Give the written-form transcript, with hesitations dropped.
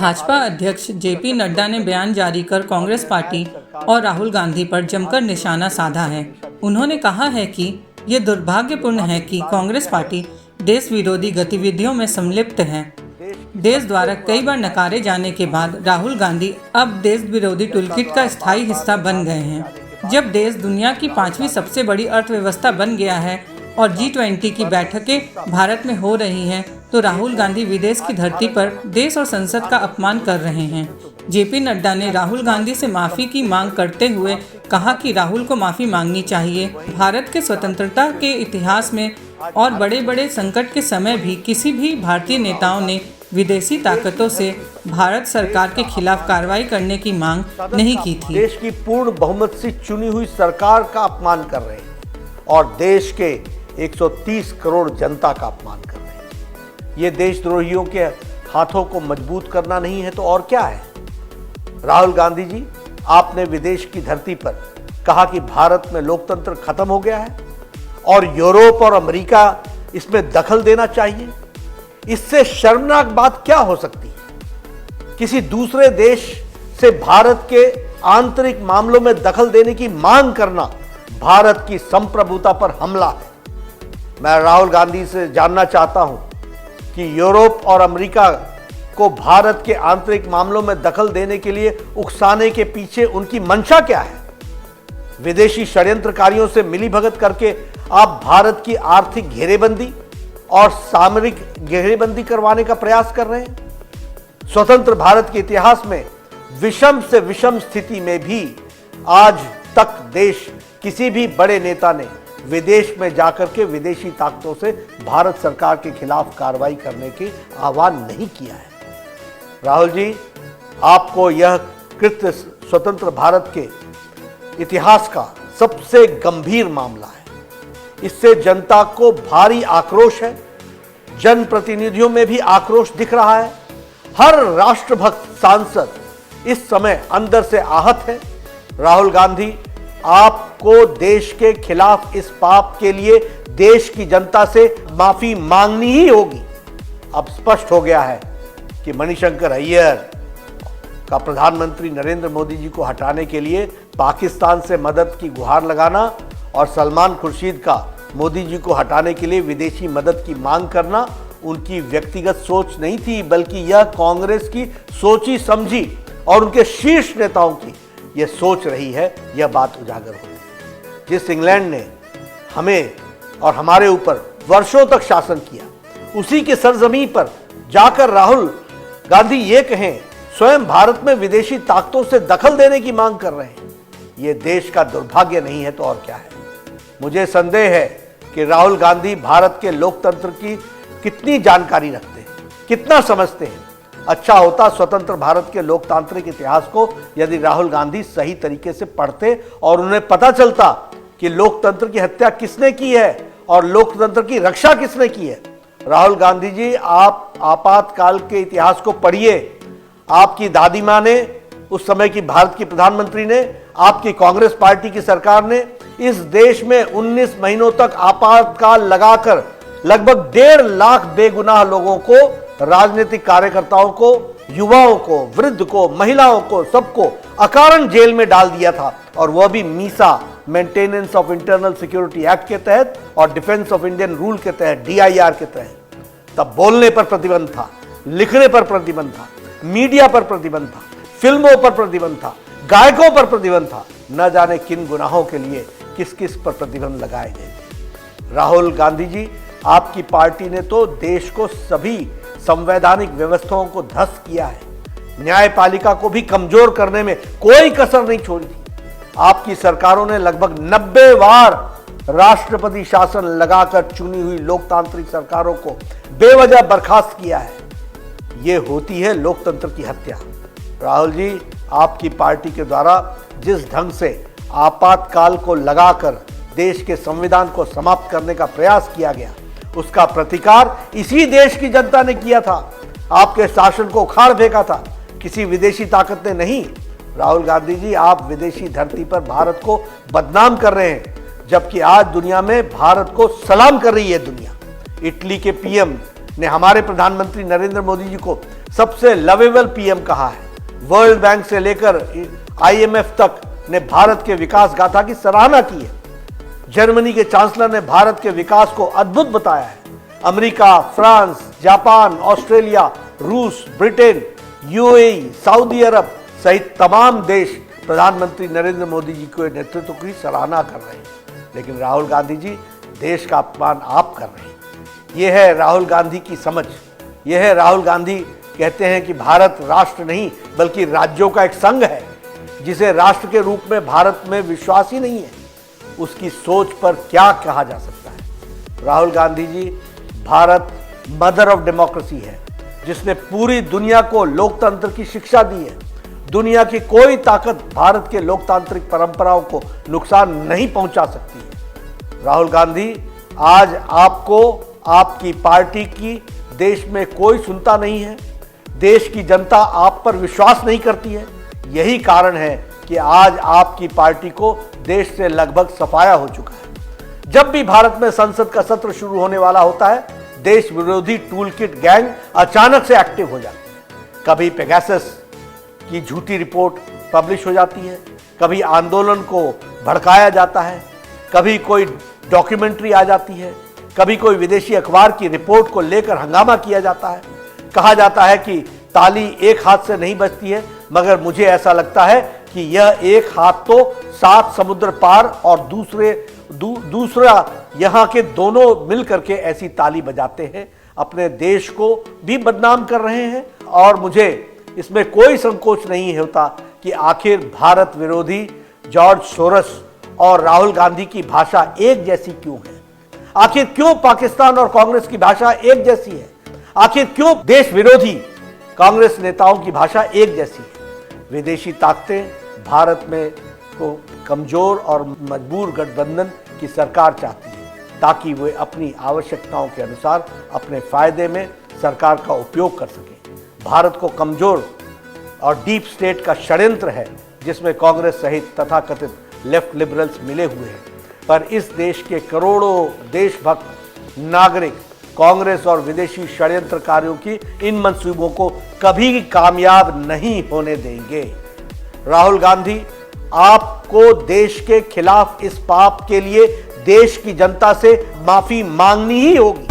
भाजपा अध्यक्ष जेपी नड्डा ने बयान जारी कर कांग्रेस पार्टी और राहुल गांधी पर जमकर निशाना साधा है। उन्होंने कहा है कि ये दुर्भाग्यपूर्ण है कि कांग्रेस पार्टी देश विरोधी गतिविधियों में संलिप्त है। देश द्वारा कई बार नकारे जाने के बाद राहुल गांधी अब देश विरोधी टूलकिट का स्थायी हिस्सा बन गए हैं। जब देश दुनिया की 5वीं सबसे बड़ी अर्थव्यवस्था बन गया है और G20 की बैठकें भारत में हो रही हैं, तो राहुल गांधी विदेश की धरती पर देश और संसद का अपमान कर रहे हैं। जेपी नड्डा ने राहुल गांधी से माफ़ी की मांग करते हुए कहा कि राहुल को माफ़ी मांगनी चाहिए। भारत के स्वतंत्रता के इतिहास में और बड़े बड़े संकट के समय भी किसी भी भारतीय नेताओं ने विदेशी ताकतों से भारत सरकार के खिलाफ कार्रवाई करने की मांग नहीं की थी। देश की पूर्ण बहुमत से चुनी हुई सरकार का अपमान कर रहे हैं और देश के 130 करोड़ जनता का अपमान कर रहे हैं। ये देशद्रोहियों के हाथों को मजबूत करना नहीं है तो और क्या है। राहुल गांधी जी, आपने विदेश की धरती पर कहा कि भारत में लोकतंत्र खत्म हो गया है और यूरोप और अमेरिका इसमें दखल देना चाहिए। इससे शर्मनाक बात क्या हो सकती है। किसी दूसरे देश से भारत के आंतरिक मामलों में दखल देने की मांग करना भारत की संप्रभुता पर हमला है। मैं राहुल गांधी से जानना चाहता हूं कि यूरोप और अमेरिका को भारत के आंतरिक मामलों में दखल देने के लिए उकसाने के पीछे उनकी मंशा क्या है। विदेशी षड्यंत्रकारियों से मिलीभगत करके आप भारत की आर्थिक घेरेबंदी और सामरिक घेरेबंदी करवाने का प्रयास कर रहे हैं। स्वतंत्र भारत के इतिहास में विषम से विषम स्थिति में भी आज तक देश किसी भी बड़े नेता ने विदेश में जाकर के विदेशी ताकतों से भारत सरकार के खिलाफ कार्रवाई करने की आह्वान नहीं किया है। राहुल जी, आपको यह कृत्य स्वतंत्र भारत के इतिहास का सबसे गंभीर मामला है। इससे जनता को भारी आक्रोश है। जनप्रतिनिधियों में भी आक्रोश दिख रहा है। हर राष्ट्रभक्त सांसद इस समय अंदर से आहत है। राहुल गांधी, आपको देश के खिलाफ इस पाप के लिए देश की जनता से माफी मांगनी ही होगी। अब स्पष्ट हो गया है कि मणिशंकर अय्यर का प्रधानमंत्री नरेंद्र मोदी जी को हटाने के लिए पाकिस्तान से मदद की गुहार लगाना और सलमान खुर्शीद का मोदी जी को हटाने के लिए विदेशी मदद की मांग करना उनकी व्यक्तिगत सोच नहीं थी, बल्कि यह कांग्रेस की सोची समझी और उनके शीर्ष नेताओं की यह सोच रही है। यह बात उजागर होती है। जिस इंग्लैंड ने हमें और हमारे ऊपर वर्षों तक शासन किया, उसी के सरजमीं पर जाकर राहुल गांधी ये कहें स्वयं भारत में विदेशी ताकतों से दखल देने की मांग कर रहे हैं। ये देश का दुर्भाग्य नहीं है तो और क्या है। मुझे संदेह है कि राहुल गांधी भारत के लोकतंत्र की कितनी जानकारी रखते हैं, कितना समझते हैं। अच्छा होता स्वतंत्र भारत के लोकतांत्रिक इतिहास को यदि राहुल गांधी सही तरीके से पढ़ते और उन्हें पता चलता कि लोकतंत्र की हत्या किसने की है और लोकतंत्र की रक्षा किसने की है। राहुल गांधी जी, आप आपातकाल के इतिहास को पढ़िए। आपकी दादी माँ ने, उस समय की भारत की प्रधानमंत्री ने, आपकी कांग्रेस पार्टी की सरकार ने इस देश में 19 महीनों तक आपातकाल लगाकर लगभग 1.5 लाख बेगुनाह लोगों को, राजनीतिक कार्यकर्ताओं को, युवाओं को, वृद्ध को, महिलाओं को, सबको अकारण जेल में डाल दिया था। और वह भी Misa, maintenance of internal security act के तहत और डिफेंस ऑफ इंडियन रूल के तहत, DIR के तहत। तब बोलने पर प्रतिबंध था, लिखने पर प्रतिबंध था, मीडिया पर प्रतिबंध था, फिल्मों पर प्रतिबंध था, गायकों पर प्रतिबंध था। न जाने किन गुनाहों के लिए किस किस पर प्रतिबंध लगाए गए थे। राहुल गांधी जी, आपकी पार्टी ने तो देश को सभी संवैधानिक व्यवस्थाओं को ध्वस्त किया है। न्यायपालिका को भी कमजोर करने में कोई कसर नहीं छोड़ी थी। आपकी सरकारों ने लगभग 90 बार राष्ट्रपति शासन लगाकर चुनी हुई लोकतांत्रिक सरकारों को बेवजह बर्खास्त किया है। यह होती है लोकतंत्र की हत्या। राहुल जी, आपकी पार्टी के द्वारा जिस ढंग से आपातकाल को लगाकर देश के संविधान को समाप्त करने का प्रयास किया गया, उसका प्रतिकार इसी देश की जनता ने किया था। आपके शासन को उखाड़ फेंका था, किसी विदेशी ताकत ने नहीं। राहुल गांधी जी, आप विदेशी धरती पर भारत को बदनाम कर रहे हैं, जबकि आज दुनिया में भारत को सलाम कर रही है दुनिया। इटली के PM ने हमारे प्रधानमंत्री नरेंद्र मोदी जी को सबसे लवेबल पीएम कहा है। वर्ल्ड बैंक से लेकर आईएमएफ तक ने भारत के विकास गाथा की सराहना की है। जर्मनी के चांसलर ने भारत के विकास को अद्भुत बताया है। अमेरिका, फ्रांस, जापान, ऑस्ट्रेलिया, रूस, ब्रिटेन, यूएई, सऊदी अरब सहित तमाम देश प्रधानमंत्री नरेंद्र मोदी जी के नेतृत्व की सराहना कर रहे हैं। लेकिन राहुल गांधी जी, देश का अपमान आप कर रहे हैं। यह है राहुल गांधी की समझ। यह है राहुल गांधी कहते हैं कि भारत राष्ट्र नहीं बल्कि राज्यों का एक संघ है, जिसे राष्ट्र के रूप में भारत में विश्वास ही नहीं है। उसकी सोच पर क्या कहा जा सकता है? Rahul Gandhi ji, Bharat mother of democracy है, जिसने पूरी दुनिया को लोकतंत्र की शिक्षा दी है। दुनिया की कोई ताकत भारत के लोकतांत्रिक परंपराओं को नुकसान नहीं पहुंचा सकती है। राहुल गांधी, आज आपको, आपकी पार्टी की देश में कोई सुनता नहीं है। देश की जनता आप पर विश्वास नहीं करती है। यही कारण है कि आज आपकी पार्टी को देश से लगभग सफाया हो चुका है। जब भी भारत में संसद का सत्र शुरू होने वाला होता है, देश विरोधी टूलकिट गैंग अचानक से एक्टिव हो जाती है। कभी पेगासस की झूठी रिपोर्ट पब्लिश हो जाती है, कभी आंदोलन को भड़काया जाता है, कभी कोई डॉक्यूमेंट्री आ जाती है, कभी कोई विदेशी अखबार की रिपोर्ट को लेकर हंगामा किया जाता है। कहा जाता है कि ताली एक हाथ से नहीं बजती है, मगर मुझे ऐसा लगता है कि यह एक हाथ तो 7 समुद्र पार और दूसरा यहाँ के दोनों मिलकर के ऐसी ताली बजाते हैं, अपने देश को भी बदनाम कर रहे हैं। और मुझे इसमें कोई संकोच नहीं होता कि आखिर भारत विरोधी जॉर्ज सोरस और राहुल गांधी की भाषा एक जैसी क्यों है? आखिर क्यों पाकिस्तान और कांग्रेस की भाषा एक जैसी है? आखिर क्यों देश विरोधी कांग्रेस नेताओं की भाषा एक जैसी है? विदेशी ताकतें भारत में को कमजोर और मजबूर गठबंधन की सरकार चाहती है, ताकि वे अपनी आवश्यकताओं के अनुसार अपने फायदे में सरकार का उपयोग कर सकें। भारत को कमजोर और डीप स्टेट का षड्यंत्र है, जिसमें कांग्रेस सहित तथाकथित लेफ्ट लिबरल्स मिले हुए हैं। पर इस देश के करोड़ों देशभक्त नागरिक कांग्रेस और विदेशी षड्यंत्रकारियों की इन मंसूबों को कभी कामयाब नहीं होने देंगे। राहुल गांधी, आपको देश के खिलाफ इस पाप के लिए देश की जनता से माफी मांगनी ही होगी।